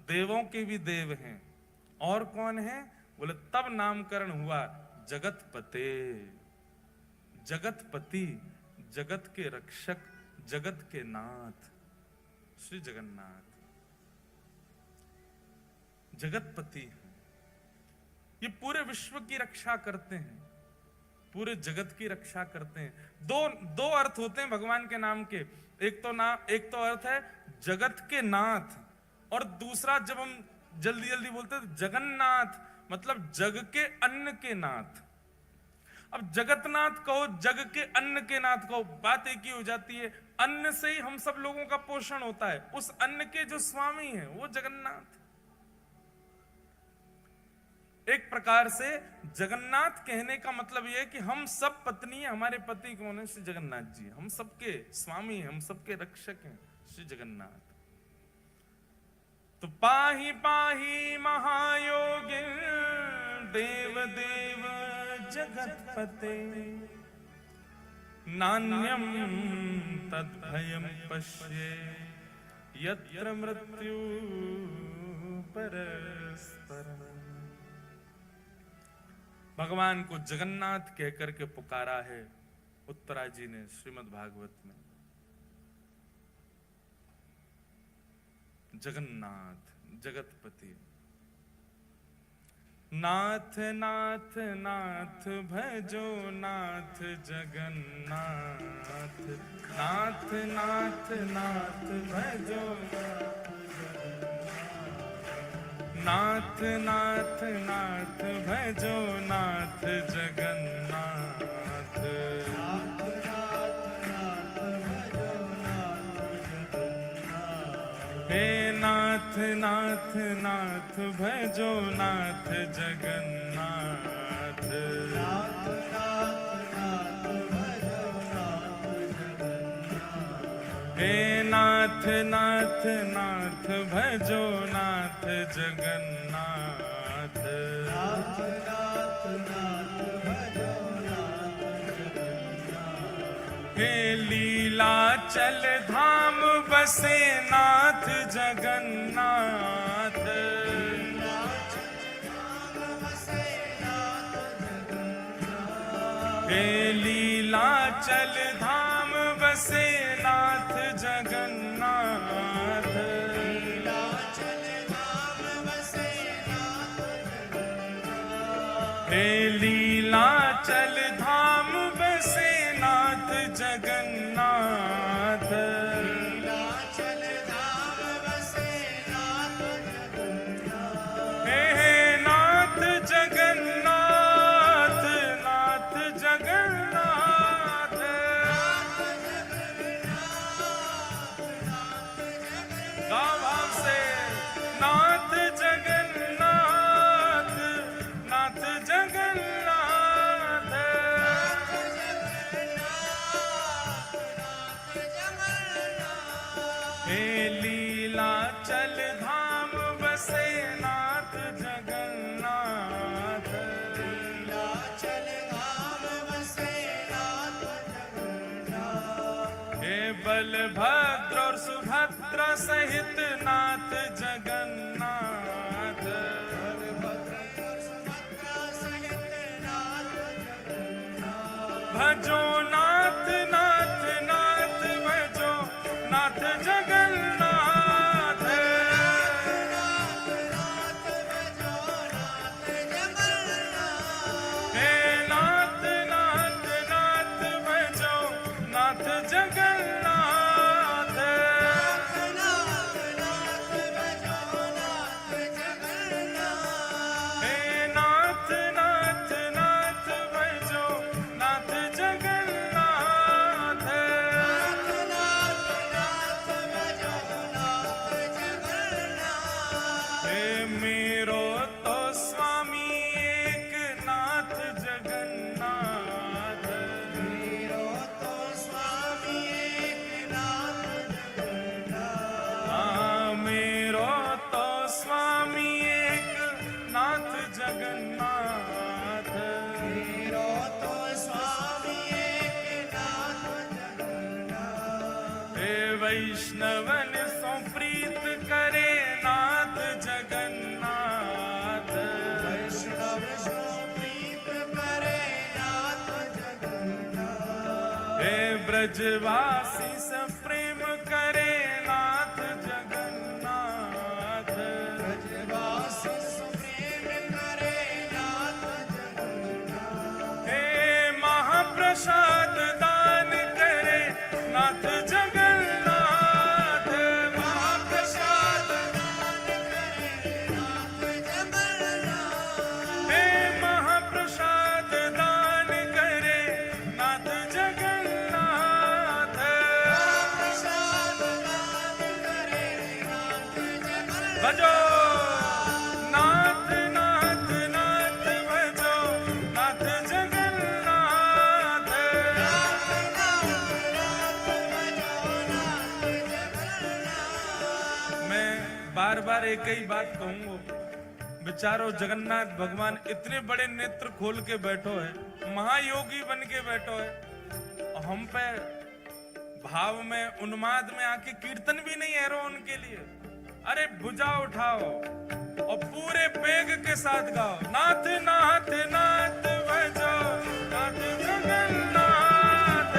देवों के भी देव हैं। और कौन है? बोले तब नामकरण हुआ जगतपते। जगतपति, जगत के रक्षक, जगत के नाथ श्री जगन्नाथ जगतपति हैं। ये पूरे विश्व की रक्षा करते हैं, पूरे जगत की रक्षा करते हैं। दो अर्थ होते हैं भगवान के नाम के। एक तो अर्थ है जगत के नाथ, और दूसरा जब हम जल्दी जल्दी बोलते हैं जगन्नाथ, मतलब जग के अन्न के नाथ। अब जगतनाथ कहो, जग के अन्न के नाथ कहो, बात एक ही हो जाती है। अन्न से ही हम सब लोगों का पोषण होता है। उस अन्न के जो स्वामी हैं वो जगन्नाथ। एक प्रकार से जगन्नाथ कहने का मतलब यह है कि हम सब पत्नी है, हमारे पति कौन है? श्री जगन्नाथ जी। हम सबके स्वामी हैं, हम सबके रक्षक हैं श्री जगन्नाथ। तो पाहि पाहि महायोगिन, देव देव जगतपते, नान्यम तद्भयं पश्ये यत्र मृत्यु परस्परम्। भगवान को जगन्नाथ कहकर के पुकारा है उत्तरा जी ने श्रीमद् भागवत में। जगन्नाथ, जगतपति। नाथ नाथ नाथ भजो नाथ जगन्नाथ, नाथ नाथ नाथ भजो नाथ, नाथ नाथ भजो नाथ जगन्नाथ। हे नाथ नाथ नाथ भजो नाथ जगन्नाथ। हे नाथ नाथ नाथ भजो नाथ जगन्नाथ। हे लीलाचल धाम बसे नाथ जगन्नाथ, हे लीलाचल धाम बसे नाथ जगन्नाथ, हे लीलाचल धाम बसे नाथ जगन्नाथ, हे नाथ जगन्नाथ, नाथ जगन्नाथ, गाओ भाव से नाथ जगन्नाथ, नाथ जगन्नाथ, हे लीलाचल धाम बसे नाथ जगन्नाथ, हे बलभद्र और सुभद्रा सहित नाथ जगन्नाथ, भजो नाथ नाथ नाथ भजो नाथ जगन्नाथ, हे नाथ नाथ नाथ भजो नाथ जगन्नाथ, हे नाथ नाथ नाथ भजो नाथ जगन्नाथ, हे मेरो तो स्वामी एक नाथ जगन्नाथ, हाँ मेरो तो स्वामी एक नाथ जगन्नाथ, हे वैष्णवन सो प्रीत करे नाथ जगन्नाथ, हे ब्रजवासी से प्रेम करे नाथ जगन्नाथ, हे महाप्रसाद दान करे नाथ जगन्नाथ, महाप्रसाद हे महाप्रसाद दान करे नाथ जगन्नाथ, भजो नाथ नाथ नाथ भजो नाथ जगन्नाथ, मैं बार बार एक ही बात कहूंगा, विचारो जगन्नाथ भगवान इतने बड़े नेत्र खोल के बैठो है, महायोगी बन के बैठो है, और हम पे भाव में उन्माद में आके कीर्तन भी नहीं है रो उनके लिए। अरे भुजा उठाओ और पूरे बेग के साथ गाओ नाथ नाथ नाथ भजो नाथ जगन्नाथ,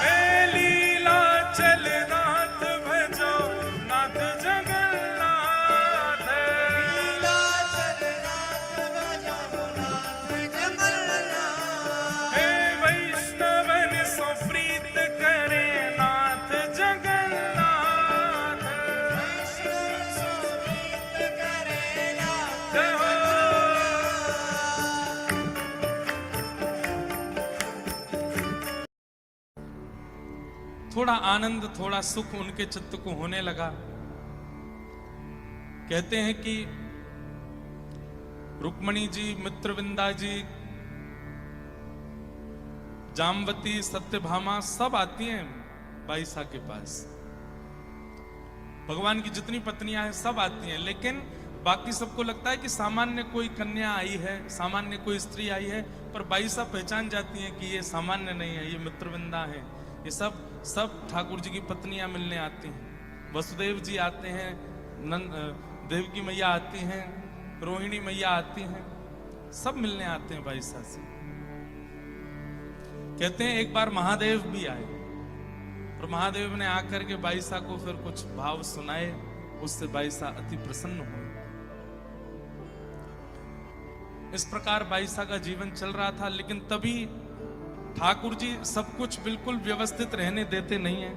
हे लीलाचल नाथ भजो नाथ जगन्नाथ, हे वैष्णवन सो प्रीत करे नाथ जगन्नाथ, जय हो। थोड़ा आनंद थोड़ा सुख उनके चित्त को होने लगा। कहते हैं कि रुक्मणी जी, मित्रविंदा जी, जामवती, सत्यभामा सब आती हैं बाईसा के पास। भगवान की जितनी पत्नियां हैं सब आती हैं, लेकिन बाकी सबको लगता है कि सामान्य कोई कन्या आई है, सामान्य कोई स्त्री आई है, पर बाई साहब पहचान जाती हैं कि ये सामान्य नहीं है, ये मित्रवृंदा है। ये सब ठाकुर जी की पत्नियां मिलने आती हैं। वसुदेव जी आते हैं, देवकी मैया आती हैं, रोहिणी मैया आती हैं, सब मिलने आते हैं बाई साहब से। कहते हैं एक बार महादेव भी आए और महादेव ने आकर के बाई साहब को फिर कुछ भाव सुनाए, उससे बाई साहब अति प्रसन्न हुए। इस प्रकार बाई साहब का जीवन चल रहा था, लेकिन तभी ठाकुर जी सब कुछ बिल्कुल व्यवस्थित रहने देते नहीं है।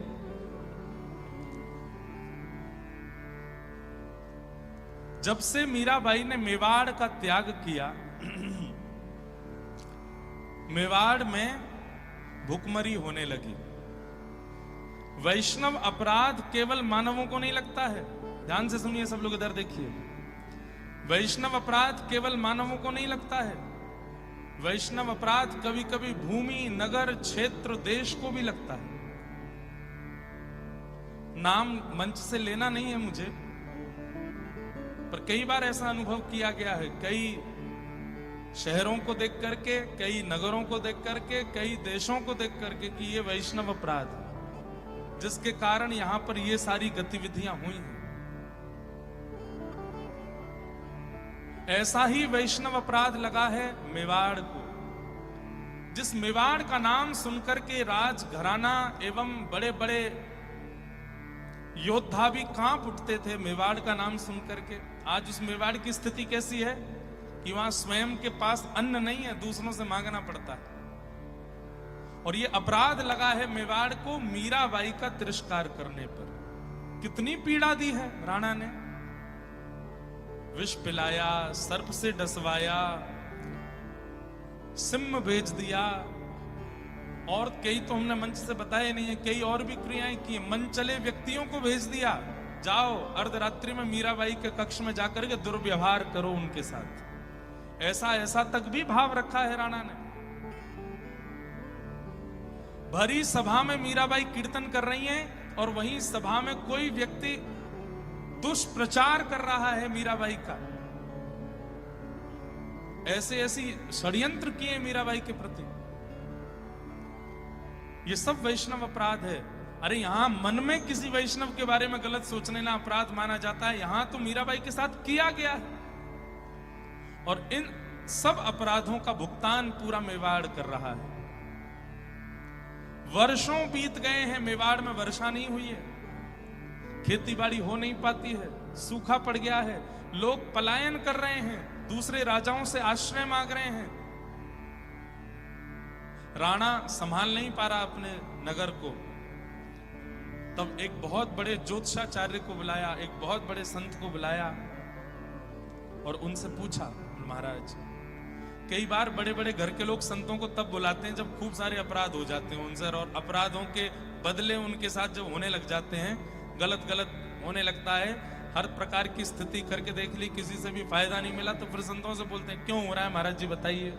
जब से मीराबाई ने मेवाड़ का त्याग किया, मेवाड़ में भुखमरी होने लगी। वैष्णव अपराध केवल मानवों को नहीं लगता है, ध्यान से सुनिए सब लोग, इधर देखिए। वैष्णव अपराध केवल मानवों को नहीं लगता है, वैष्णव अपराध कभी कभी भूमि, नगर, क्षेत्र, देश को भी लगता है। नाम मंच से लेना नहीं है मुझे, पर कई बार ऐसा अनुभव किया गया है, कई शहरों को देख करके, कई नगरों को देख करके, कई देशों को देख करके कि ये वैष्णव अपराध है, जिसके कारण यहां पर ये सारी गतिविधियां हुई हैं। ऐसा ही वैष्णव अपराध लगा है मेवाड़ को। जिस मेवाड़ का नाम सुनकर के राज घराना एवं बड़े बड़े योद्धा भी कांप उठते थे मेवाड़ का नाम सुनकर के, आज उस मेवाड़ की स्थिति कैसी है कि वहां स्वयं के पास अन्न नहीं है, दूसरों से मांगना पड़ता है। और ये अपराध लगा है मेवाड़ को मीराबाई का तिरस्कार करने पर। कितनी पीड़ा दी है राणा ने, विष पिलाया, सर्प से डसवाया, सिम भेज दिया, और कई तो हमने मंच से बताए नहीं है, कई और भी क्रियाएं की। मन चले व्यक्तियों को भेज दिया, जाओ अर्धरात्रि में मीराबाई के कक्ष में जाकर के दुर्व्यवहार करो उनके साथ। ऐसा तक भी भाव रखा है राणा ने। भरी सभा में मीराबाई कीर्तन कर रही हैं और वहीं सभा में कोई व्यक्ति दुष्प्रचार कर रहा है मीराबाई का। ऐसी षड्यंत्र किए मीराबाई के प्रति। ये सब वैष्णव अपराध है। अरे यहां मन में किसी वैष्णव के बारे में गलत सोचने ना अपराध माना जाता है, यहां तो मीराबाई के साथ किया गया है। और इन सब अपराधों का भुगतान पूरा मेवाड़ कर रहा है। वर्षों बीत गए हैं, मेवाड़ में वर्षा नहीं हुई है, खेती बाड़ी हो नहीं पाती है, सूखा पड़ गया है, लोग पलायन कर रहे हैं, दूसरे राजाओं से आश्रय मांग रहे हैं। राणा संभाल नहीं पा रहा अपने नगर को। तब एक बहुत बड़े ज्योतिषाचार्य को बुलाया, एक बहुत बड़े संत को बुलाया और उनसे पूछा, महाराज कई बार बड़े बड़े घर के लोग संतों को तब बुलाते हैं जब खूब सारे अपराध हो जाते हैं उनसे, और अपराधों के बदले उनके साथ जब होने लग जाते हैं, गलत होने लगता है, हर प्रकार की स्थिति करके देख ली, किसी से भी फायदा नहीं मिला, तो फिर संतों से बोलते हैं क्यों हो रहा है महाराज जी बताइए।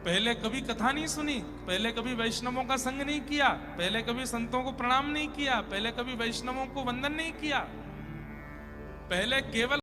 पहले कभी कथा नहीं सुनी, पहले कभी वैष्णवों का संग नहीं किया, पहले कभी संतों को प्रणाम नहीं किया, पहले कभी वैष्णवों को वंदन नहीं किया, पहले केवल